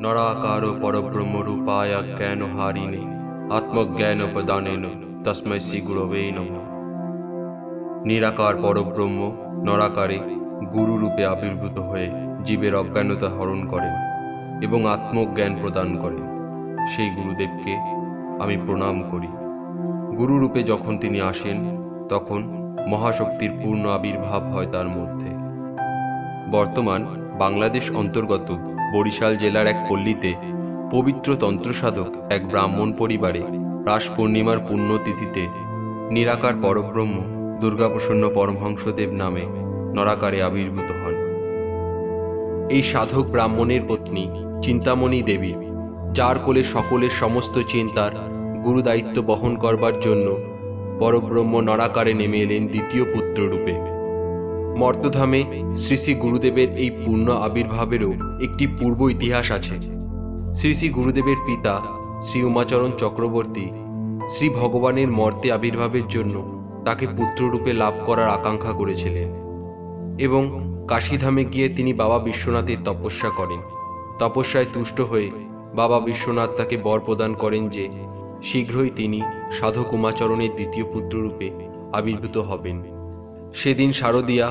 নরাকার পরব্রহ্মরূপায় জ্ঞানহারিণে আত্মজ্ঞানোপদানেন তস্मै শ্রী গুরবে নমঃ। নিরাকার পরব্রহ্ম নরাকারে গুরুরূপে আবির্ভূত হয়ে জীবের অজ্ঞানতা হরণ করেন এবং আত্মজ্ঞান প্রদান করেন। সেই গুরুদেবকে আমি প্রণাম করি। গুরুরূপে যখন তিনি আসেন তখন মহাশক্তির পূর্ণ আবির্ভাব হয় তার মধ্যে। বর্তমান বাংলাদেশ অন্তর্গত বরিশাল জেলার এক পল্লীতে পবিত্র তন্ত্রসাধক এক ব্রাহ্মণ পরিবারে রাস পূর্ণিমার পুণ্যতিথিতে নিরাকার পরব্রহ্ম দুর্গাপ্রসন্ন পরমহংসদেব নামে নরাকারে আবির্ভূত হন। এই সাধক ব্রাহ্মণের পত্নী চিন্তামণি দেবী, যার কোলে সকলের সমস্ত চিন্তার গুরুদায়িত্ব বহন করবার জন্য পরব্রহ্ম নরাকারে নেমে এলেন দ্বিতীয় পুত্ররূপে। মর্তধামে শ্রী শ্রী গুরুদেবের এই পূর্ণ আবির্ভাবেরও একটি পূর্ব ইতিহাস আছে। শ্রী শ্রী গুরুদেবের পিতা শ্রী উমাচরণ চক্রবর্তী শ্রী ভগবানের মর্তে আবির্ভাবের জন্য তাকে পুত্ররূপে লাভ করার আকাঙ্ক্ষা করেছিলেন এবং কাশীধামে গিয়ে তিনি বাবা বিশ্বনাথের তপস্যা করেন। তপস্যায় তুষ্ট হয়ে বাবা বিশ্বনাথ তাকে বর প্রদান করেন যে শীঘ্রই তিনি সাধক উমাচরণের দ্বিতীয় পুত্ররূপে আবির্ভূত হবেন। সেদিন শারদীয়া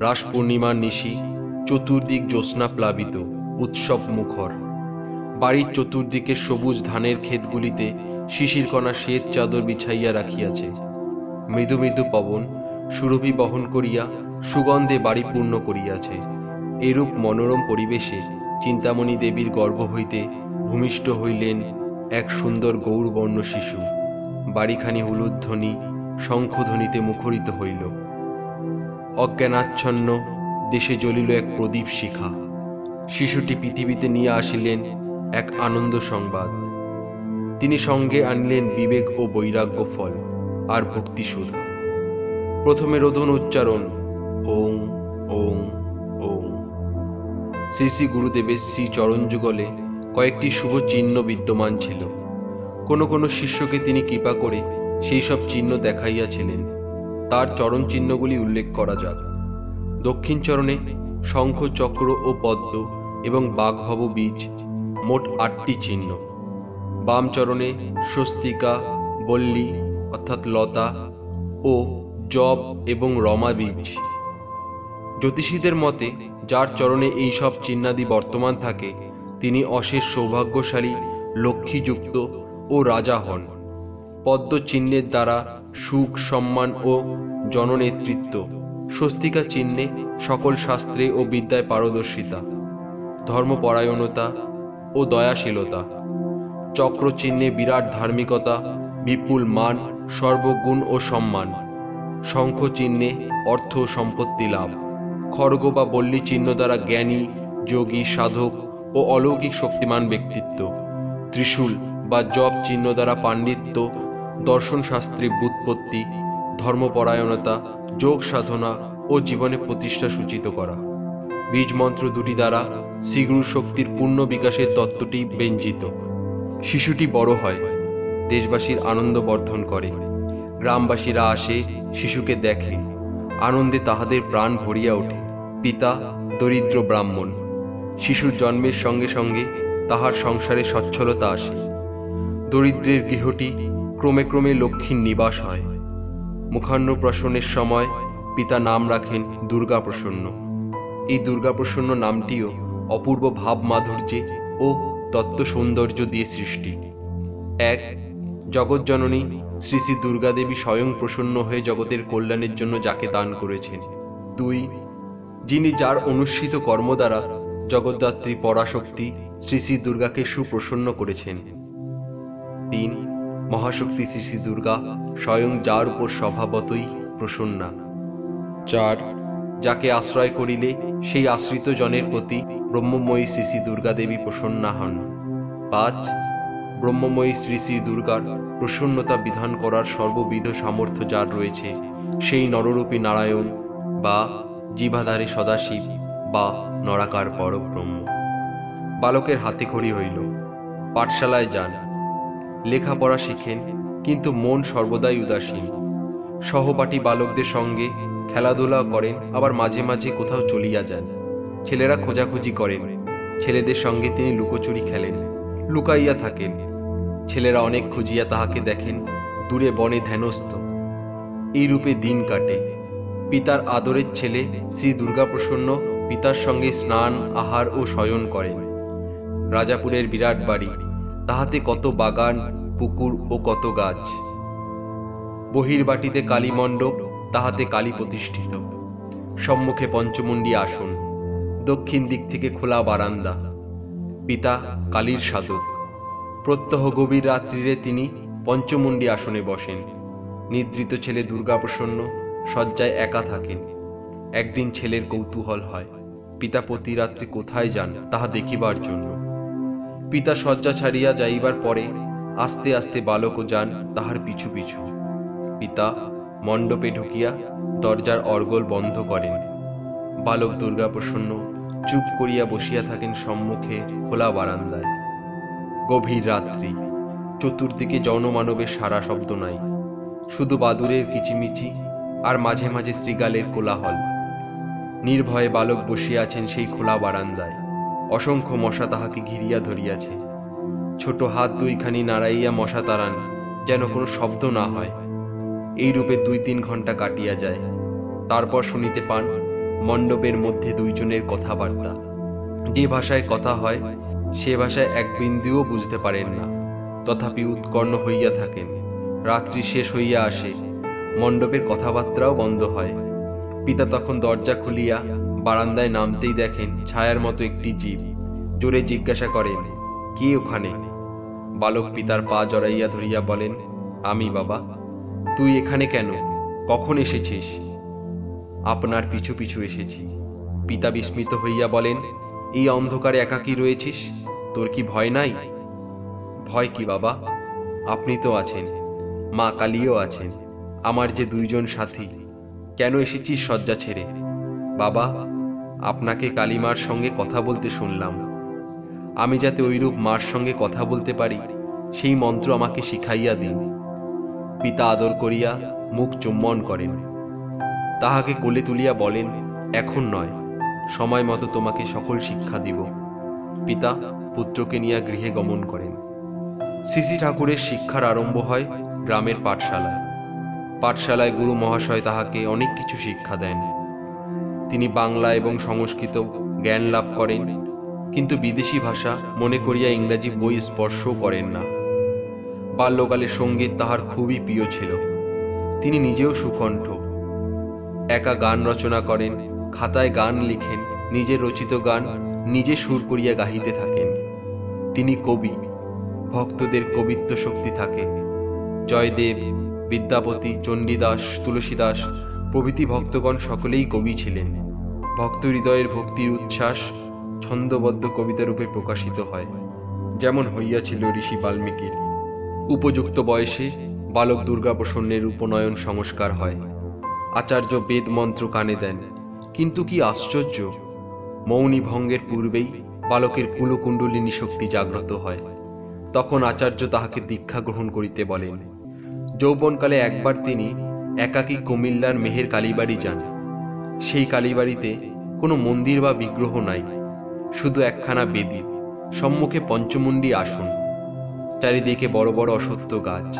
রাস পূর্ণিমার নিশি, চতুর্দিক জ্যোৎস্না প্লাবিত, উৎসব মুখর। বাড়ির চতুর্দিকে সবুজ ধানের ক্ষেতগুলিতে শিশিরকণা শ্বেত চাদর বিছাইয়া রাখিয়াছে। মৃদু মৃদু পবন সুরভি বহন করিয়া সুগন্ধে বাড়ি পূর্ণ করিয়াছে। এরূপ মনোরম পরিবেশে চিন্তামণি দেবীর গর্ভ হইতে ভূমিষ্ঠ হইলেন এক সুন্দর গৌরবর্ণ শিশু। বাড়িখানি হুলুধ্বনি শঙ্খধ্বনিতে মুখরিত হইল। অজ্ঞানাচ্ছন্ন দেশে জ্বলিল এক প্রদীপ শিখা। শিশুটি পৃথিবীতে নিয়ে আসিলেন এক আনন্দ সংবাদ। তিনি সঙ্গে আনলেন বিবেক ও বৈরাগ্য ফল আর ভক্তি সুধা। প্রথমে রোদন উচ্চারণ ওং ওং ওং। শ্রী শ্রী গুরুদেবের শ্রী চরণযুগলে কয়েকটি শুভ চিহ্ন বিদ্যমান ছিল। কোনো কোনো শিষ্যকে তিনি কৃপা করে সেই সব চিহ্ন দেখাইয়াছিলেন। তার চরণ চিহ্নগুলি উল্লেখ করা যাক। দক্ষিণ চরণে শঙ্খ, চক্র ও পদ্ম এবং বাঘভব বীজ, মোট 8টি চিহ্ন। বাম চরণে স্বস্তিকা, বল্লী অর্থাৎ লতা ও জব এবং রমা বীজ। জ্যোতিষীদের মতে যার চরণে এই সব চিহ্নাদি বর্তমান থাকে তিনি অশেষ সৌভাগ্যশালী, লক্ষ্মীযুক্ত ও রাজা হন। পদ্ম চিহ্নের দ্বারা সুখ, সম্মান ও জননেতৃত্ব। স্বস্তিকা চিহ্নে সকল শাস্ত্রে ও বিদ্যায় পারদর্শিতা, ধর্মপরায়ণতা ও দয়াশীলতা। চক্র চিহ্নে বিরাট ধার্মিকতা, বিপুল মান, সর্বগুণ ও সম্মান। শঙ্খ চিহ্নে অর্থ ও সম্পত্তি লাভ। খড়গ বা বল্লী চিহ্ন দ্বারা জ্ঞানী, যোগী, সাধক ও অলৌকিক শক্তিমান ব্যক্তিত্ব। ত্রিশূল বা জপ চিহ্ন দ্বারা পাণ্ডিত্য, দর্শন শাস্ত্রে ব্যুৎপত্তি, ধর্মপরায়ণতা, যোগ সাধনা ও জীবনে প্রতিষ্ঠা সূচিত করা। বীজ মন্ত্র দুটি দ্বারা শ্রীগুরু শক্তির পূর্ণ বিকাশের তত্ত্বটি ব্যঞ্জিত। শিশুটি বড় হয়, দেশবাসীর আনন্দ বর্ধন করে। গ্রামবাসীরা আসে, শিশুকে দেখে, আনন্দে তাহাদের প্রাণ ভরিয়া ওঠে। পিতা দরিদ্র ব্রাহ্মণ। শিশুর জন্মের সঙ্গে সঙ্গে তাহার সংসারে সচ্ছলতা আসে। দরিদ্রের গৃহটি ক্রমে ক্রমে লক্ষ্মীর নিবাস হয়। মুখান্নপ্রাশনের সময় পিতা নাম রাখেন দুর্গাপ্রসন্ন। এই দুর্গাপ্রসন্ন নামটিও অপূর্ব ভাব মাধুর্যে ও তত্ত্ব সৌন্দর্য দিয়ে সৃষ্টি। এক, জগৎজননী শ্রী শ্রী দুর্গাদেবী স্বয়ং প্রসন্ন হয়ে জগতের কল্যাণের জন্য যাকে দান করেছেন। 2, যিনি যার অনুষ্ঠিত কর্ম দ্বারা জগদ্ধাত্রী পরাশক্তি শ্রী শ্রী দুর্গাকে সুপ্রসন্ন করেছেন। 3, মহাশক্তি শ্রী শ্রী দুর্গা স্বয়ং যার উপর স্বভাবতই প্রসন্না। 4, যাকে আশ্রয় করিলে সেই আশ্রিত জনের প্রতি ব্রহ্মময়ী শ্রী শ্রী দুর্গা দেবী প্রসন্না হন। 5, ব্রহ্মময়ী শ্রী শ্রী দুর্গার প্রসন্নতা বিধান করার সর্ববিধ সামর্থ্য যার রয়েছে সেই নররূপী নারায়ণ বা জিভাধারী সদাশিব বা নরাকার পরব্রহ্ম। বালকের হাতে খড়ি হইল। পাঠশালায় যান, লেখাপড়া শিখেন, কিন্তু মন সর্বদাই উদাসীন। সহপাঠী বালকদের সঙ্গে খেলাধুলা করেন, আবার মাঝে মাঝে কোথাও চলিয়া যান। ছেলেরা খোঁজাখুঁজি করেন, ছেলেদের সঙ্গে তিনি লুকোচুরি খেলেন, লুকাইয়া থাকেন। ছেলেরা অনেক খুঁজিয়া তাহাকে দেখেন, দূরে বনে ধ্যানস্থ। এই রূপে দিন কাটে। পিতার আদরের ছেলে শ্রী দুর্গাপ্রসন্ন পিতার সঙ্গে স্নান, আহার ও শয়ন করেন। রাজাপুরের বিরাট বাড়ি, তাহাতে কত বাগান, পুকুর ও কত গাছ। বহির্বাটিতে কালী মণ্ডপ, তাহাতে কালী প্রতিষ্ঠিত। সম্মুখে পঞ্চমুণ্ডী আসন, দক্ষিণ দিক থেকে খোলা বারান্দা। পিতা কালীর সাধক। প্রত্যহ গভীর রাত্রিরে তিনি পঞ্চমুণ্ডী আসনে বসেন। নিদ্রিত ছেলে দুর্গাপ্রসন্ন শয্যায় একা থাকেন। একদিন ছেলের কৌতূহল হয়, পিতা প্রতি রাত্রি কোথায় যান তাহা দেখিবার জন্য। পিতা শয্যা ছাড়িয়া যাইবার পরে আস্তে আস্তে বালকও যান তাহার পিছু পিছু। পিতা মণ্ডপে ঢুকিয়া দরজার অর্গল বন্ধ করেন। বালক দুর্গাপ্রসন্ন চুপ করিয়া বসিয়া থাকেন সম্মুখে খোলা বারান্দায়। গভীর রাত্রি, চতুর্দিকে জনমানবের সারা শব্দ নাই, শুধু বাদুরের কিচিমিচি আর মাঝে মাঝে শৃগালের কোলাহল। নির্ভয়ে বালক বসিয়া আছেন সেই খোলা বারান্দায়। অসংখ্য মশা তাহাকে ঘিরিয়া ধরিয়াছে। ছোট হাত দুইখানি নাড়াইয়া মশা তাড়ান, যেন কোনো শব্দ না হয়। এই রূপে 2-3 ঘণ্টা কাটিয়া যায়। তারপর শুনিতে পান মণ্ডপের মধ্যে দুইজনের কথাবার্তা। যে ভাষায় কথা হয় সে ভাষায় এক বিন্দুও বুঝতে পারেন না, তথাপি উৎকর্ণ হইয়া থাকেন। রাত্রি শেষ হইয়া আসে, মণ্ডপের কথাবার্তাও বন্ধ হয়। পিতা তখন দরজা খুলিয়া বারান্দায় নামতেই দেখেন ছায়ার মতো একটি জীব। জোরে জিজ্ঞাসা করেন, কে ওখানে? বালক পিতার পা জড়াইয়া ধরিয়া বলেন, আমি বাবা। তুই এখানে কেন? কখন এসেছিস? আপনার পিছু পিছু এসেছি। পিতা বিস্মিত হইয়া বলেন, এই অন্ধকারে একাকী রয়েছিস, তোর কি ভয় নাই? ভয় কি বাবা, আপনি তো আছেন, মা কালীও আছেন, আমার যে 2জন সাথী। কেন এসেছিস শয্যা ছেড়ে? বাবা, আপনাকে কালীমার সঙ্গে কথা বলতে শুনলাম। আমি যাতে ওইরূপ মার সঙ্গে কথা বলতে পারি সেই মন্ত্র আমাকে শিখাইয়া দিন। পিতা আদর করিয়া মুখ চুম্বন করেন। তাহাকে কোলে তুলিয়া বলেন, এখন নয়, সময় মতো তোমাকে সকল শিক্ষা দিব। পিতা পুত্রকে নিয়ে গৃহে গমন করেন। শ্রী ঠাকুরের শিক্ষার আরম্ভ হয় গ্রামের পাঠশালায়। পাঠশালায় গুরু মহাশয় তাহাকে অনেক কিছু শিক্ষা দেন। তিনি বাংলা এবং সংস্কৃত জ্ঞান লাভ করেন, কিন্তু বিদেশি ভাষা মনে করিয়া ইংরাজি বই স্পর্শও করেন না। বাল্যকালে সঙ্গীত তাহার খুবই প্রিয় ছিল। তিনি নিজেও সুকণ্ঠ। একা গান রচনা করেন, খাতায় গান লিখেন, নিজের রচিত গান নিজে সুর করিয়া গাহিতে থাকেন। তিনি কবি, ভক্তদের কবিত্ব শক্তি থাকে। জয়দেব, বিদ্যাপতি, চণ্ডীদাস, তুলসীদাস প্রভৃতি ভক্তগণ সকলেই কবি ছিলেন। ভক্ত হৃদয়ের ভক্তির উচ্ছ্বাস ছন্দবদ্ধ কবিতা রূপে প্রকাশিত হয়, যেমন হইয়াছিল ঋষি বাল্মীকির। উপযুক্ত বয়সে বালক দুর্গাপ্রসন্নের উপনয়ন সংস্কার হয়। আচার্য বেদ মন্ত্র কানে দেন, কিন্তু কি আশ্চর্য, মৌনী ভঙ্গের পূর্বেই বালকের কুলকুণ্ডলিনী শক্তি জাগ্রত হয়। তখন আচার্য তাহাকে দীক্ষা গ্রহণ করিতে বলেন। যৌবনকালে একবার তিনি একাকী কুমিল্লার মেহের কালীবাড়ি যান। সেই কালীবাড়িতে কোনো মন্দির বা বিগ্রহ নাই, শুধু একখানা বেদি, সম্মুখে পঞ্চমুণ্ডী আসন, চারিদিকে বড় বড় অশ্বত্থ গাছ,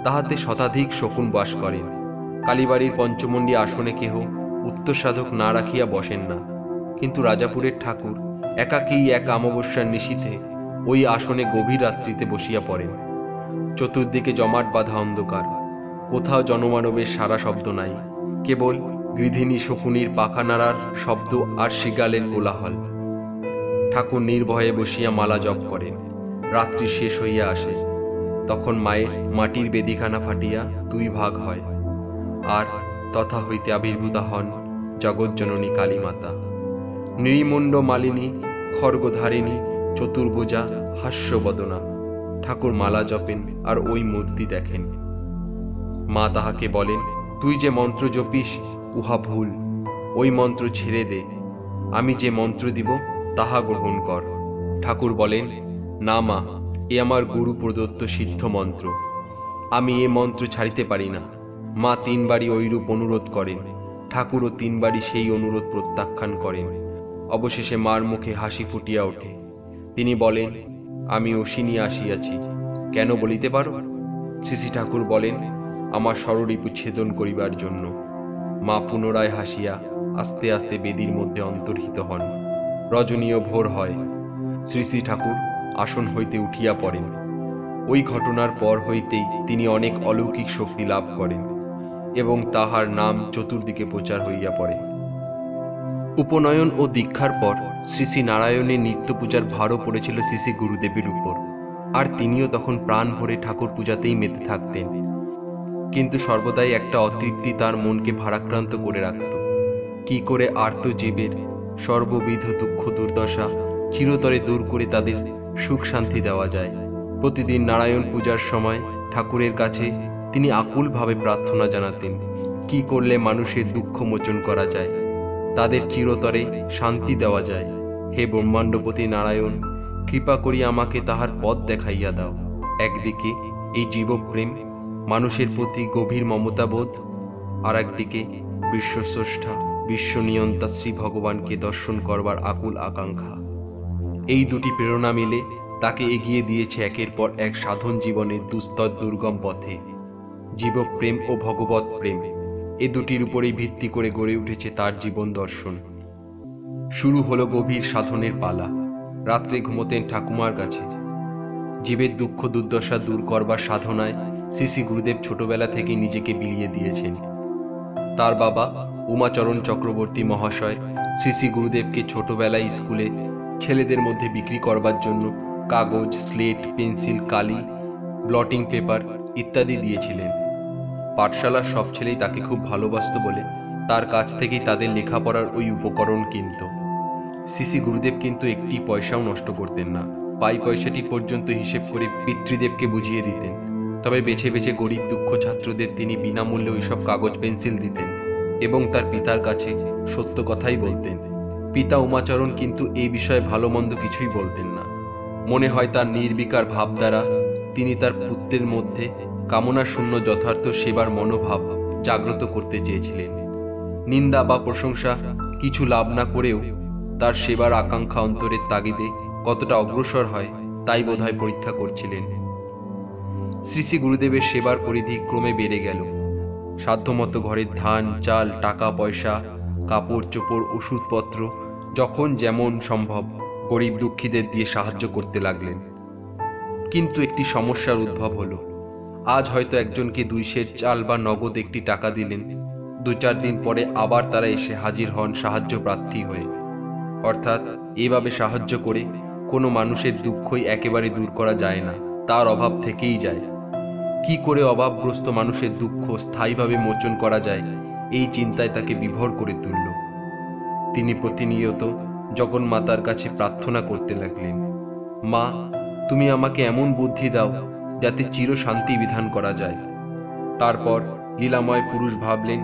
তাহাতে শতাধিক শকুন বাস করেন। কালীবাড়ির পঞ্চমুণ্ডী আসনে কেহ উত্তর সাধক না রাখিয়া বসেন না, কিন্তু রাজাপুরের ঠাকুর একাকী এক অমাবস্যার নিশীথে ওই আসনে গভীর রাত্রিতে বসিয়া পড়েন। চতুর্দিকে জমাট বাঁধা অন্ধকার, কোথাও জনমানবের সারা শব্দ নাই, কেবল গৃধিনী শকুনির পাখা নাড়ার শব্দ আর শৃগালের কোলাহল। ঠাকুর নির্ভয়ে বসিয়া মালা জপ করেন। রাত্রি শেষ হইয়া আসে। তখন মায়ের মাটির বেদিখানা ফাটিয়া 2 ভাগ হয়, আর তথা হইতে আবির্ভূতা হন জগজ্জননী কালীমাতা। নৃমুণ্ড মালিনী, খড়গধারিণী, চতুর্ভুজা, হাস্যবদনা। ঠাকুর মালা জপেন আর ওই মূর্তি দেখেন। মা তাহাকে বলেন, তুই যে মন্ত্র জপিস উহা ভুল, ওই মন্ত্র ছেড়ে দে, আমি যে মন্ত্র দিব তাহা গ্রহণ কর। ঠাকুর বলেন, না মা, এ আমার গুরু প্রদত্ত সিদ্ধ মন্ত্র, আমি এ মন্ত্র ছাড়িতে পারি না। মা 3 বারই ঐরূপ অনুরোধ করেন। ঠাকুরও 3 বারই সেই অনুরোধ প্রত্যাখ্যান করেন। অবশেষে মার মুখে হাসি ফুটিয়া ওঠে। তিনি বলেন, আমি অশ্বিনী আসিয়াছি, কেন বলিতে পারো? শ্রী শ্রী ঠাকুর বলেন, আমার ষড়রিপু ছেদন করিবার জন্য। মা পুনরায় হাসিয়া আস্তে আস্তে বেদীর মধ্যে অন্তর্হিত হন। রজনীয় ভোর হয়। শ্রী শ্রী ঠাকুর আসন হইতে উঠিয়া পড়েন। ওই ঘটনার পর হইতেই তিনি অনেক অলৌকিক শক্তি লাভ করেন এবং তাহার নাম চতুর্দিকে প্রচার হইয়া পড়ে। উপনয়ন ও দীক্ষার পর শ্রী শ্রী নারায়ণের নিত্য পূজার ভারও পড়েছিল শ্রী শ্রী গুরুদেবের উপর, আর তিনিও তখন প্রাণ ভরে ঠাকুর পূজাতেই মেতে থাকতেন। কিন্তু সর্বদাই একটা অতৃপ্তি তার মনকে ভারাক্রান্ত করে রাখত। কি করে আর্ত জীবের সর্ববিধ দুঃখ দুর্দশা চিরতরে দূর করে তাদের সুখ শান্তি দেওয়া যায়। প্রতিদিন নারায়ণ পূজার সময় ঠাকুরের কাছে তিনি আকুলভাবে প্রার্থনা জানাতেন, কি করলে মানুষের দুঃখ মোচন করা যায়, তাদের চিরতরে শান্তি দেওয়া যায়। হে ব্রহ্মাণ্ডপতি নারায়ণ, কৃপা করি আমাকে তাহার পথ দেখাইয়া দাও। একদিকে এই জীবপ্রেম, মানুষের প্রতি গভীর মমতাবোধ, আর একদিকে বিশ্বস্রষ্টা বিশ্বনিয়ন্তা শ্রী ভগবানকে দর্শন করবার আকুল আকাঙ্ক্ষা। এই দুটি প্রেরণা মিলে তাকে এগিয়ে দিয়েছে একের পর এক সাধন জীবনের দুস্তর দুর্গম পথে। জীবপ্রেম ও ভগবত প্রেম, এ দুটির উপরেই ভিত্তি করে গড়ে উঠেছে তার জীবন দর্শন। শুরু হলো গভীর সাধনের পালা। রাত্রে ঘুমোতেন ঠাকুমার কাছে। জীবের দুঃখ দুর্দশা দূর করবার সাধনায় শ্রী শ্রী গুরুদেব ছোটবেলা থেকেই নিজেকে বিলিয়ে দিয়েছেন। তার বাবা উমাচরণ চক্রবর্তী মহাশয় শ্রী শ্রী গুরুদেবকে ছোটবেলায় স্কুলে ছেলেদের মধ্যে বিক্রি করবার জন্য কাগজ, স্লেট, পেন্সিল, কালি, ব্লটিং পেপার ইত্যাদি দিয়েছিলেন। পাঠশালার সব ছেলেই তাকে খুব ভালোবাসত বলে তার কাছ থেকেই তাদের লেখাপড়ার ওই উপকরণ কিনত। শ্রী শ্রী গুরুদেব কিন্তু একটি পয়সাও নষ্ট করতেন না। পাই পয়সাটি পর্যন্ত হিসেব করে পিতৃদেবকে বুঝিয়ে দিতেন। তবে বেছে বেছে গরিব দুঃখ ছাত্রদের তিনি বিনামূল্যে ওইসব কাগজ পেন্সিল দিতেন এবং তার পিতার কাছে সত্য কথাই বলতেন। পিতা উমাচরণ কিন্তু এই বিষয়ে ভালো মন্দ কিছুই বলতেন না। মনে হয় তার নির্বিকার ভাব দ্বারা তিনি তার পুত্রের মধ্যে কামনা শূন্য যথার্থ সেবার মনোভাব জাগ্রত করতে চেয়েছিলেন। নিন্দা বা প্রশংসা কিছু লাভ না করেও তার সেবার আকাঙ্ক্ষা অন্তরের তাগিদে কতটা অগ্রসর হয় তাই বোধহয় পরীক্ষা করছিলেন। শ্রী শ্রী গুরুদেবের সেবার পরিধি ক্রমে বেড়ে গেল। সাধ্যমতো ঘরের ধান, চাল, টাকা পয়সা, কাপড় চোপড়, ওষুধপত্র যখন যেমন সম্ভব গরিব দুঃখীদের দিয়ে সাহায্য করতে লাগলেন। কিন্তু একটি সমস্যার উদ্ভব হলো। আজ হয়তো একজনকে 2 সের চাল বা নগদ একটি টাকা দিলেন, 2-4 দিন পরে আবার তারা এসে হাজির হন সাহায্য প্রার্থী হয়ে। অর্থাৎ এভাবে সাহায্য করে কোনো মানুষের দুঃখই একেবারে দূর করা যায় না, তার অভাব থেকেই যায়। কি করে অভাবগ্রস্ত মানুষের দুঃখ স্থায়ীভাবে মোচন করা যায়, এই চিন্তায় তাকে বিভোর করে তুলল। তিনি প্রতিনিয়ত জগন্মাতার কাছে প্রার্থনা করতে লাগলেন, মা, তুমি আমাকে এমন বুদ্ধি দাও যাতে চির শান্তি বিধান করা যায়। তারপর লীলাময় পুরুষ ভাবলেন,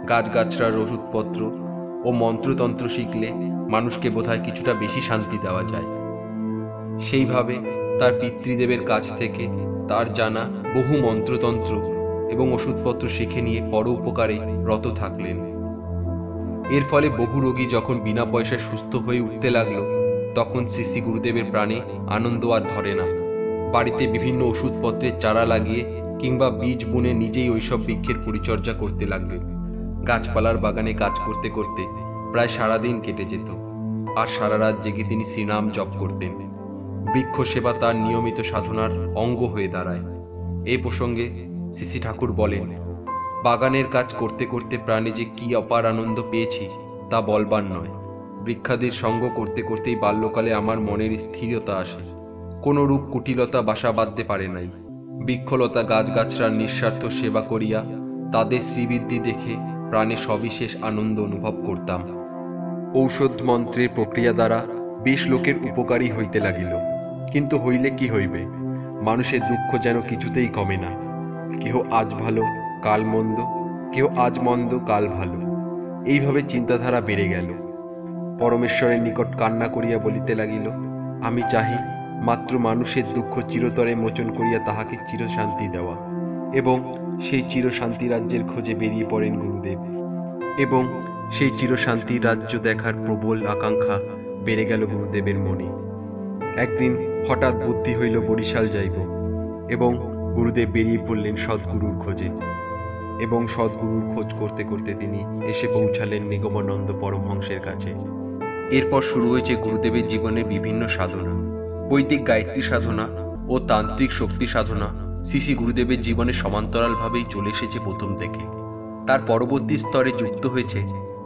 গাছগাছড়ার ওষুধপত্র ও মন্ত্রতন্ত্র শিখলে মানুষকে বোধহয় কিছুটা বেশি শান্তি দেওয়া যায়। সেইভাবে তার পিতৃদেবের কাছ থেকে তার জানা বহু মন্ত্রতন্ত্র এবং ওষুধপত্র শিখে নিয়ে পরোপকারে রত থাকলেন। এর ফলে বহু রোগী যখন বিনা পয়সায় সুস্থ হয়ে উঠতে লাগলো, তখন শ্রী শ্রী গুরুদেবের প্রাণে আনন্দ আর ধরে না। বাড়িতে বিভিন্ন ওষুধপত্রের চারা লাগিয়ে কিংবা বীজ বুনে নিজেই ওইসব বৃক্ষের পরিচর্যা করতে লাগলেন। গাছপালার বাগানে কাজ করতে করতে প্রায় সারাদিন কেটে যেত, আর সারা রাত জেগে তিনি শ্রীনাম জপ করতেন। বৃক্ষ সেবা তার নিয়মিত সাধনার অঙ্গ হয়ে দাঁড়ায়। এই প্রসঙ্গে শ্রী শ্রী ঠাকুর বলেন, বাগানের কাজ করতে করতে প্রাণে যে কি অপার আনন্দ পেয়েছি তা বলবার নয়। বৃক্ষাদির সঙ্গ করতে করতেই বাল্যকালে আমার মনের স্থিরতা আসে। কোনো রূপ কুটিলতা বাসা বাঁধতে পারে নাই। বৃক্ষলতা গাছগাছড়ার নিঃস্বার্থ সেবা করিয়া তাদের শ্রীবৃদ্ধি দেখে প্রাণে সবিশেষ আনন্দ অনুভব করতাম। ঔষধ মন্ত্রের প্রক্রিয়া দ্বারা বেশ লোকের উপকারী হইতে লাগিল। কিন্তু হইলে কি হইবে, মানুষের দুঃখ যেন কিছুতেই কমে না। কেহ আজ ভালো কাল মন্দ, কেউ আজ মন্দ কাল ভালো, এইভাবে চিন্তাধারা বেড়ে গেল। পরমেশ্বরের নিকট কান্না করিয়া বলিতে লাগিল, আমি চাহি মাত্র মানুষের দুঃখ চিরতরে মোচন করিয়া তাহাকে চিরশান্তি দেওয়া। এবং সেই চিরশান্তি রাজ্যের খোঁজে বেরিয়ে পড়েন গুরুদেব, এবং সেই চিরশান্তির রাজ্য দেখার প্রবল আকাঙ্ক্ষা বেড়ে গেল গুরুদেবের মনে। একদিন হঠাৎ বুদ্ধি হইল বরিশাল যাইব, এবং গুরুদেব বেরিয়ে পড়লেন সদ্গুরুর খোঁজে। এবং সদ্গুরুর খোঁজ করতে করতে তিনি এসে পৌঁছালেন নিগমানন্দ পরমহংসের কাছে। এরপর শুরু হয়েছে গুরুদেবের জীবনের বিভিন্ন সাধনা। বৈদিক গায়ত্রী সাধনা ও তান্ত্রিক শক্তি সাধনা শ্রী শ্রী গুরুদেবের জীবনে সমান্তরালভাবেই চলে এসেছে প্রথম থেকে। তার পরবর্তী স্তরে যুক্ত হয়েছে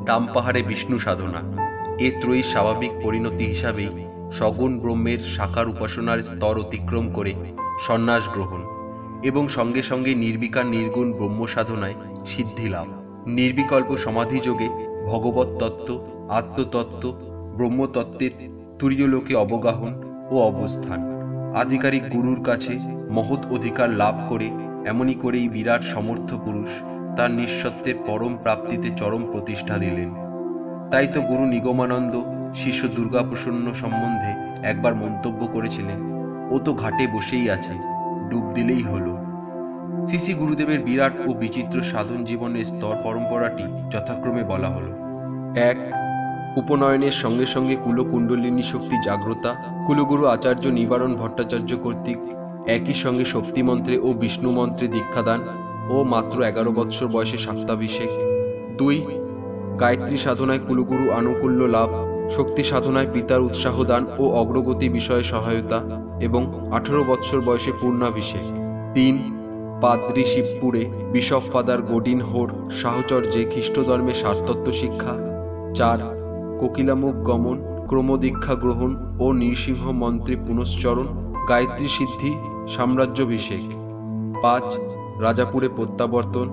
দাম পাহাড়ে বিষ্ণু সাধনা। এ ত্রয়ী স্বাভাবিক পরিণতি হিসাবেই সগুণ ব্রহ্মের সাকার উপাসনার স্তর অতিক্রম করে সন্ন্যাস গ্রহণ, এবং সঙ্গে সঙ্গে নির্বিকার নির্গুণ ব্রহ্ম সাধনায় সিদ্ধি লাভ। নির্বিকল্প সমাধিযোগে ভগবত তত্ত্ব, আত্মতত্ত্ব, ব্রহ্মতত্ত্বের তুরীয় লোকে অবগাহন ও অবস্থান। আধিকারিক গুরুর কাছে মহৎ অধিকার লাভ করে এমনই করেই বিরাট সমর্থ পুরুষ তার নিঃসত্ত্বের পরম প্রাপ্তিতে চরম প্রতিষ্ঠা দিলেন। তাই তো গুরু নিগমানন্দ শিষ্য দুর্গাপ্রসন্ন সম্বন্ধে একবার মন্তব্য করেছিলেন, ও তো ঘাটে বসেই আছে, ডুব দিলেই হলো। শ্রী শ্রী গুরুদেবের বিরাট ও বিচিত্র সাধন জীবনের স্তর পরম্পরাটি যথাক্রমে বলা হলো। 1. উপনয়নের সঙ্গে সঙ্গে কুলকুণ্ডলিনী শক্তি জাগ্রতা। কুলগুরু আচার্য নিবারণ ভট্টাচার্য কর্তৃক একই সঙ্গে শক্তিমন্ত্রে ও বিষ্ণু মন্ত্রে দীক্ষাদান ও মাত্র 11 বৎসর বয়সে শাক্তাভিষেক। 2. গায়ত্রী সাধনায় কুলগুরু আনুকূল্য লাভ, শক্তি সাধনায় পিতার উৎসাহ দান ও অগ্রগতি বিষয়ে সহায়তা, এবং 18 বৎসর বয়সে পূর্ণাভিষেক। 3. পাদ্রী শিবপুরে বিশপ ফাদার গডিন হোর সাহচর্যে খ্রিস্টধর্মে সারতত্ত্ব শিক্ষা। 4. কোকিলামুখ গমন, ক্রমদীক্ষা গ্রহণ ও নৃসিংহ মন্ত্রে পুনশ্চরণ, গায়ত্রী সিদ্ধি, সাম্রাজ্যাভিষেক। 5. রাজাপুরে প্রত্যাবর্তন,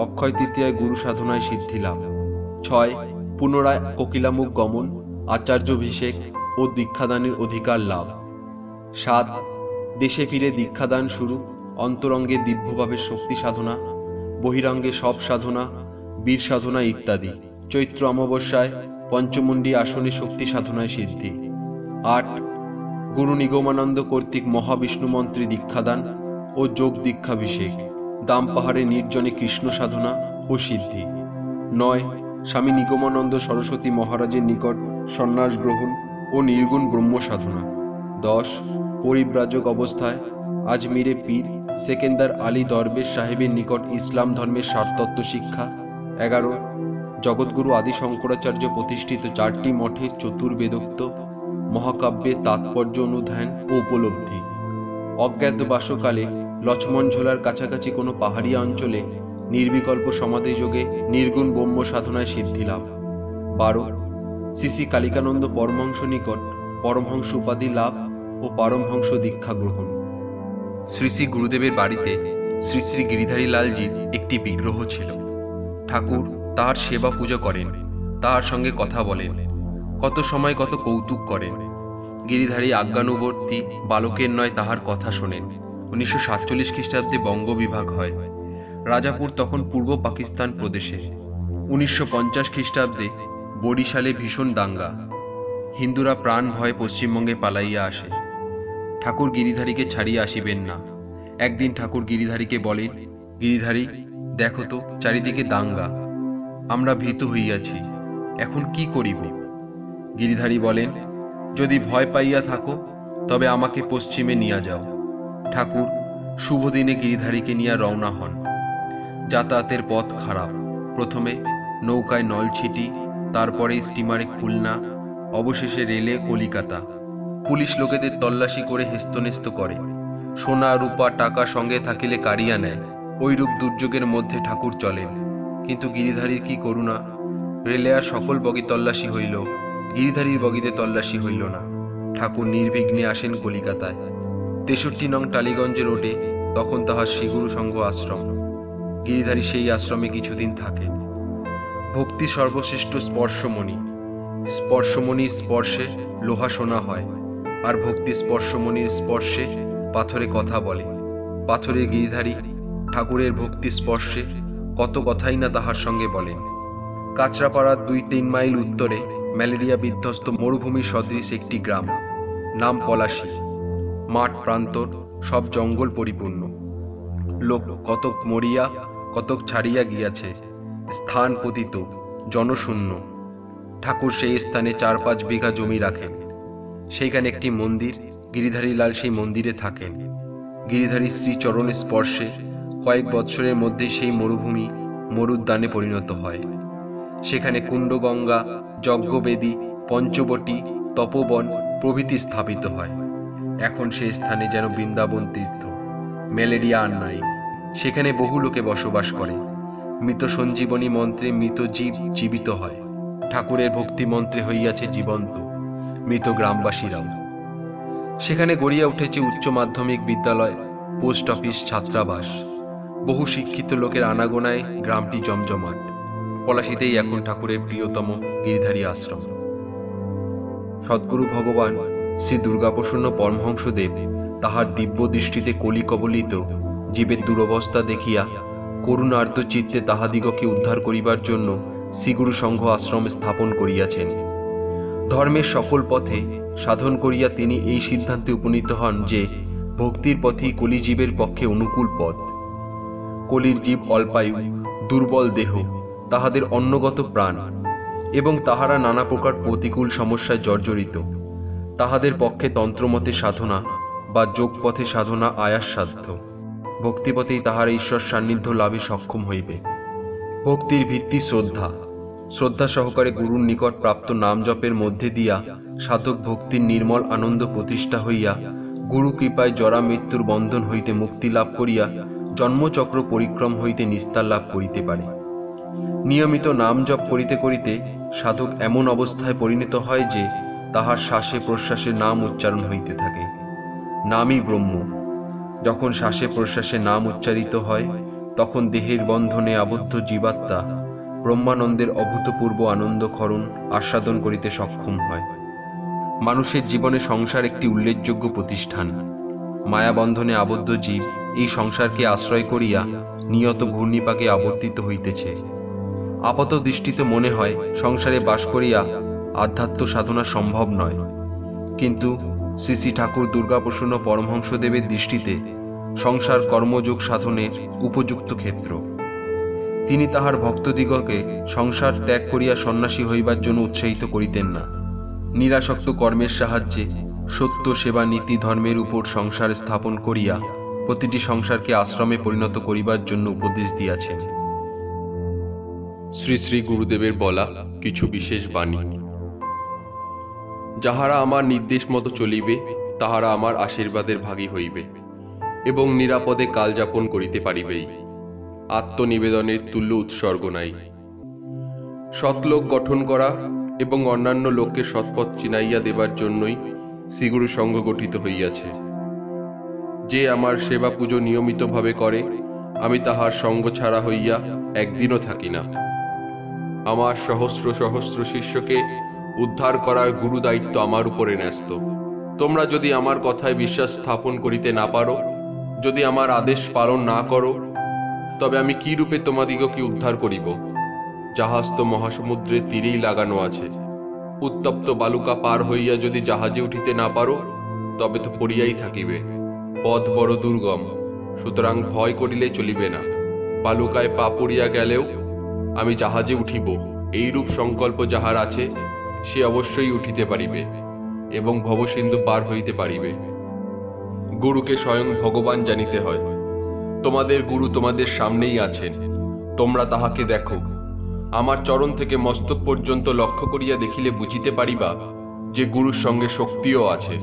অক্ষয় তৃতীয়ায় গুরু সাধনায় সিদ্ধি লাভ। 6. পুনরায় কোকিলামুখ গমন, আচার্যাভিষেক ও দীক্ষাদানের অধিকার লাভ। 7. দেশে ফিরে দীক্ষাদান শুরু, অন্তরঙ্গে দিব্যভাবে শক্তি সাধনা, বহিরাঙ্গে সব সাধনা, বীর সাধনা ইত্যাদি। চৈত্র অমাবস্যায় পঞ্চমুণ্ডী আসনে শক্তি সাধনায় সিদ্ধি। 8. গুরু নিগমানন্দ কর্তৃক মহাবিষ্ণু মন্ত্রে দীক্ষাদান ও যোগ দীক্ষাভিষেক, দাম পাহাড়ে নির্জনে কৃষ্ণ সাধনা ও সিদ্ধি। 9. স্বামী নিগমানন্দ সরস্বতী মহারাজের নিকট সন্ন্যাস গ্রহণ ও নির্গুণ ব্রহ্ম সাধনা। 10. পরিব্রাজক অবস্থায় আজমিরে পীর সেকেন্দার আলী দরবেশ সাহেবের নিকট ইসলাম ধর্মের সারতত্ত্ব শিক্ষা। 11. জগৎগুরু আদি শঙ্করাচার্য প্রতিষ্ঠিত 4টি মঠের চতুর্বেদোক্ত মহাকাব্যের তাৎপর্য অনুধ্যান ও উপলব্ধি। অজ্ঞাতবাসকালে লক্ষ্মণ ঝোলার কাছাকাছি কোনো পাহাড়িয়া অঞ্চলে নির্বিকল্প সমাধিযোগে নির্গুণ ব্রহ্ম সাধনায় সিদ্ধি লাভ। 12. শ্রী শ্রী কালিকানন্দ পরমহংস নিকট পরমহংস উপাধি লাভ ও পরমহংস দীক্ষা গ্রহণ। শ্রী শ্রী গুরুদেবের বাড়িতে শ্রী শ্রী গিরিধারী লালজির একটি বিগ্রহ ছিল। ঠাকুর তাহার সেবা পূজা করেন, তাহার সঙ্গে কথা বলেন, কত সময় কত কৌতুক করেন। গিরিধারী আজ্ঞানুবর্তী বালকের নয় তাহার কথা শোনেন। 1947 খ্রিস্টাব্দে বঙ্গ বিভাগ হয়। রাজাপুর তখন পূর্ব পাকিস্তান প্রদেশে। 1950 খ্রিস্টাব্দে বরিশালে ভীষণ দাঙ্গা, হিন্দুরা প্রাণ ভয়ে পশ্চিমবঙ্গে পালাইয়া আসে। ঠাকুর গিরিধারীকে ছাড়িয়া আসিবেন না। একদিন ঠাকুর গিরিধারীকে বলেন, গিরিধারী, দেখো তো চারিদিকে দাঙ্গা, আমরা ভীত হইয়াছি, এখন কি করিব? গিরিধারী বলেন, যদি ভয় পাইয়া থাকো তবে আমাকে পশ্চিমে নিয়া যাও। ঠাকুর শুভ দিনে গিরিধারীকে নিয়ে রওনা হন। যাতায়াতের পথ খারাপ। প্রথমে নৌকায় নলছিটি, তারপরে স্টিমারে খুলনা, অবশেষে রেলে কলিকাতা। পুলিশ লোকেদের তল্লাশি করে হেস্তনেস্ত করে, সোনা রূপা টাকা সঙ্গে থাকিলে কাড়িয়া নেয়। ওইরূপ দুর্যোগের মধ্যে ঠাকুর চলেন। কিন্তু গিরিধারীর কি করুণা! রেলে আর সকল বগি তল্লাশি হইল, গিরিধারীর বগিতে তল্লাশি হইল না। ঠাকুর নির্বিঘ্নে আসেন কলিকাতায়। 63 নং টালিগঞ্জ রোডে তখন তাহার শ্রীগুরু সংঘ আশ্রম। গিরিধারী সেই আশ্রমে কিছুদিন থাকেন। ভক্তি সর্বশ্রেষ্ঠ স্পর্শমণি। স্পর্শমণির স্পর্শে লোহা সোনা হয়, আর ভক্তি স্পর্শমণির স্পর্শে পাথরে কথা বলে। পাথরের গিরিধারী ঠাকুরের ভক্তি স্পর্শে কত কথাই না তাহার সঙ্গে বলেন। কাঁচরাপাড়ার 2-3 মাইল উত্তরে ম্যালেরিয়া বিধ্বস্ত মরুভূমি সদৃশ একটি গ্রাম, নাম পলাশী। মাঠ প্রান্তর, সব জঙ্গল পরিপূর্ণ। লোক কতক মরিয়া কতক ছাড়িয়া গিয়াছে, স্থান পতিত, জনশূন্য। ঠাকুর সেই স্থানে 4-5 বিঘা জমি রাখেন। সেইখানে একটি মন্দির, গিরিধারী লাল সেই মন্দিরে থাকেন। গিরিধারী শ্রীচরণের স্পর্শে কয়েক বৎসরের মধ্যে সেই মরুভূমি মরুদ্যানে পরিণত হয়। সেখানে কুণ্ডগঙ্গা, যজ্ঞবেদী, পঞ্চবটী, তপোবন প্রভৃতি স্থাপিত হয়। এখন সেই স্থানে যেন বৃন্দাবন তীর্থ। ম্যালেরিয়া আর নাই। সেখানে বহু লোকে বসবাস করে। মৃত সঞ্জীবনী মন্ত্রে মৃত জীব জীবিত হয়। ঠাকুরের ভক্তি মন্ত্রে হইয়াছে জীবন্ত মৃত গ্রামবাসীরাও। সেখানে গড়িয়া উঠেছে উচ্চ মাধ্যমিক বিদ্যালয়, পোস্ট অফিস, ছাত্রাবাস। বহু শিক্ষিত লোকের আনাগোনায় গ্রামটি জমজমাট। পলাশীতেই এখন ঠাকুরের প্রিয়তম গিরিধারী আশ্রম। সদ্গুরু ভগবান শ্রী দুর্গাপ্রসন্ন পরমহংসদেব তাহার দিব্য দৃষ্টিতে কলি কবলিত জীবের দুরবস্থা দেখিয়া করুণার্ত চিত্তে তাহাদিগকে উদ্ধার করিবার জন্য শ্রীগুরু সংঘ আশ্রম স্থাপন করিয়াছেন। ধর্মের সকল পথে সাধন করিয়া তিনি এই সিদ্ধান্তে উপনীত হন যে ভক্তির পথই কলিজীবের পক্ষে অনুকূল পথ। কলির জীব অল্পায়ু, দুর্বল দেহ, তাহাদের অন্নগত প্রাণ এবং তাহারা নানা প্রকার প্রতিকূল সমস্যায় জর্জরিত। তাহাদের পক্ষে তন্ত্রমতে সাধনা বা যোগপথে সাধনা আয়াসসাধ্য। ভক্তিপথেই তাহারা ঈশ্বর সান্নিধ্য লাভে সক্ষম হইবে। ভক্তির ভিত্তি শ্রদ্ধা। শ্রদ্ধা সহকারে গুরুর নিকট প্রাপ্ত নাম জপের মধ্যে দিয়া সাধক ভক্তির নির্মল আনন্দ প্রতিষ্ঠা হইয়া গুরু কৃপায় জরা মৃত্যুর বন্ধন হইতে মুক্তি লাভ করিয়া জন্মচক্র পরিক্রম হইতে নিস্তার লাভ করিতে পারে। নিয়মিত নাম জপ করিতে করিতে সাধক এমন অবস্থায় পরিণত হয় যে তাহার শ্বাসে প্রশ্বাসে নাম উচ্চারণ হইতে থাকে। নামই ব্রহ্ম। যখন শ্বাসে প্রশ্বাসে নাম উচ্চারিত হয় তখন দেহের বন্ধনে আবদ্ধ জীবাত্মা ব্রহ্মানন্দের অভূতপূর্ব আনন্দ ক্ষরণ আস্বাদন করিতে সক্ষম হয়। মানুষের জীবনে সংসার একটি উল্লেখযোগ্য প্রতিষ্ঠান। মায়াবন্ধনে আবদ্ধ জীব এই সংসারকে আশ্রয় করিয়া নিয়ত ঘূর্ণিপাকে আবর্তিত হইতেছে। আপাত দৃষ্টিতে মনে হয় সংসারে বাস করিয়া আধ্যাত্ম সাধনা সম্ভব নয়, কিন্তু শ্রী শ্রী ঠাকুর দুর্গাপ্রসন্ন পরমহংসদেবের দৃষ্টিতে সংসার কর্মযোগ সাধনের উপযুক্ত ক্ষেত্র। তিনি তাহার ভক্তদিগকে সংসার ত্যাগ করিয়া সন্ন্যাসী হইবার জন্য উৎসাহিত করিতেন না। নিরাসক্ত কর্মের সাহায্যে সত্য সেবা নীতি ধর্মের উপর সংসার স্থাপন করিয়া প্রতিটি সংসারকে আশ্রমে পরিণত করিবার জন্য উপদেশ দিয়াছেন। শ্রী শ্রী গুরুদেবের বলা কিছু বিশেষ বাণী। যাহারা আমার নির্দেশ মতো চলিবে তাহারা আমার আশীর্বাদের ভাগী হইবে এবং নিরাপদে কালযাপন করিতে পারিবেই। আত্মনিবেদনের তুল্য উৎসর্গ নাই। সৎলোক গঠন করা এবং অন্যান্য লোককে সৎপথ চিনাইয়া দেবার জন্যই শ্রীগুরু সংঘ গঠিত হইয়াছে। যে আমার সেবা পুজো নিয়মিতভাবে করে আমি তাহার সঙ্গ ছাড়া হইয়া একদিনও থাকি না। আমার সহস্র সহস্র শিষ্যকে উদ্ধার করার গুরু দায়িত্ব আমার উপরে ন্যস্ত। তোমরা যদি আমার কথায় বিশ্বাস স্থাপন করিতে না পারো, যদি আমার আদেশ পালন না করো, তবে আমি কি রূপে তোমাদিগকে উদ্ধার করিব? জাহাজ তো মহাসমুদ্রের তীরেই লাগানো আছে। উত্তপ্ত বালুকা পার হইয়া যদি জাহাজে উঠিতে না পারো, তবে তো পড়িয়াই থাকিবে। পথ বড় দুর্গম, সুতরাং ভয় করিলে চলিবে না। বালুকায় পা পড়িয়া গেলেও আমি জাহাজে উঠিব, এইরূপ সংকল্প যাহার আছে সে অবশ্যই উঠিতে পারিবে এবং ভবসিন্ধু পার হইতে পারিবে। গুরুকে স্বয়ং ভগবান জানিতে হয়। তোমাদের গুরু তোমাদের সামনেই আছেন, তোমরা তাহাকে দেখো। আমার চরণ থেকে মস্তক পর্যন্ত লক্ষ্য করিয়া দেখিলে বুঝিতে পারিবা যে গুরুর সঙ্গে শক্তিও আছে।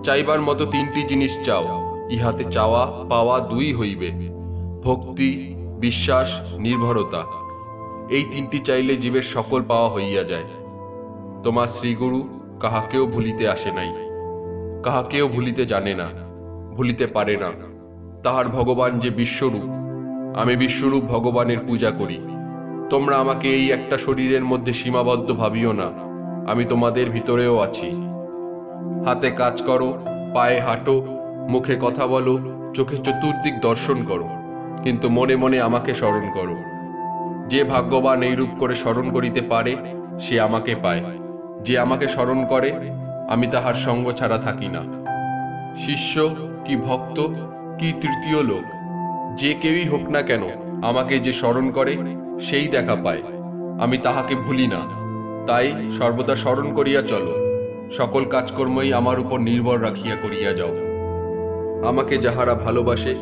চাইবার মতো তিনটি জিনিস চাও, ইহাতে চাওয়া পাওয়া দুই হইবে। ভক্তি, বিশ্বাস, নির্ভরতা। এই তিনটি চাইলে জীবের সকল পাওয়া হইয়া যায়। তোমার শ্রীগুরু কাহাকেও ভুলিতে আসে নাই, কাহাকেও ভুলিতে জানে না, ভুলিতে পারে না। তাহার ভগবান যে বিশ্বরূপ, আমি বিশ্বরূপ ভগবানের পূজা করি। তোমরা আমাকে এই একটা শরীরের মধ্যে সীমাবদ্ধ ভাবিও না, আমি তোমাদের ভিতরেও আছি। হাতে কাজ করো, পায়ে হাঁটো, মুখে কথা বলো, চোখে চতুর্দিক দর্শন করো, কিন্তু মনে মনে আমাকে স্মরণ করো। যে ভাগ্যবান এইরূপ করে স্মরণ করিতে পারে সে আমাকে পায়। যে আমাকে স্মরণ করে আমি তাহার সঙ্গ ছাড়া থাকি না। শিষ্য কি ভক্ত কি তৃতীয় লোক, যে কেউই হোক না কেন, আমাকে যে স্মরণ করে সেই দেখা পায়। আমি তাহাকে ভুলি না, তাই সর্বদা স্মরণ করিয়া চলো। সকল কাজকর্মই আমার উপর নির্ভর রাখিয়া করিয়া যাও। আমাকে যাহারা ভালোবাসে,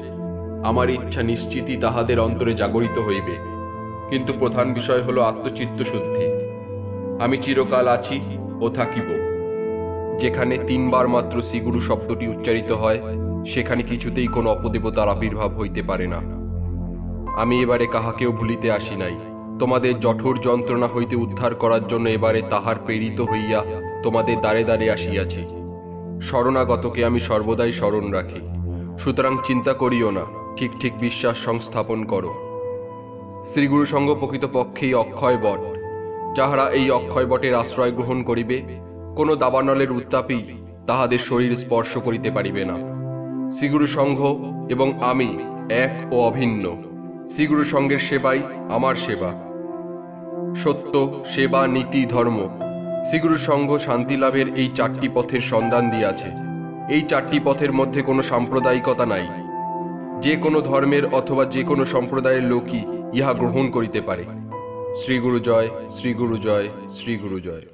আমার ইচ্ছা নিশ্চিতই তাহাদের অন্তরে জাগরিত হইবে, কিন্তু প্রধান বিষয় হল আত্মচিত্ত শুদ্ধি। আমি চিরকাল আছি ও থাকিব। যেখানে 3 বার মাত্র শ্রীগুরু শব্দটি উচ্চারিত হয়, সেখানে কিছুতেই কোনো অপদেবতার আবির্ভাব হইতে পারে না। আমি এবারে কাহাকেও ভুলিতে আসি নাই। তোমাদের জঠোর যন্ত্রণা হইতে উদ্ধার করার জন্য এবারে তাহার প্রেরিত হইয়া তোমাদের দ্বারে দ্বারে আসিয়াছি। শরণাগতকে আমি সর্বদাই স্মরণ রাখি, সুতরাং চিন্তা করিও না, ঠিক ঠিক বিশ্বাস সংস্থাপন করো। শ্রীগুরু সঙ্গ প্রকৃতপক্ষেই অক্ষয় বট। যাহারা এই অক্ষয় বটের আশ্রয় গ্রহণ করিবে, কোনো দাবানলের উত্তাপই তাহাদের শরীর স্পর্শ করিতে পারিবে না। শ্রীগুরু সংঘ এবং আমি এক ও অভিন্ন। শ্রীগুরু সঙ্গের সেবাই আমার সেবা। সত্য, সেবা, নীতি, ধর্ম, শ্রীগুরু সংঘ শান্তি লাভের এই 4টি পথের সন্ধান দিয়াছে। এই 4টি পথের মধ্যে কোনো সাম্প্রদায়িকতা নাই। যে কোনো ধর্মের অথবা যে কোনো সম্প্রদায়ের লোকই ইহা গ্রহণ করিতে পারে। শ্রীগুরু জয়, শ্রীগুরু জয়, শ্রীগুরু জয়।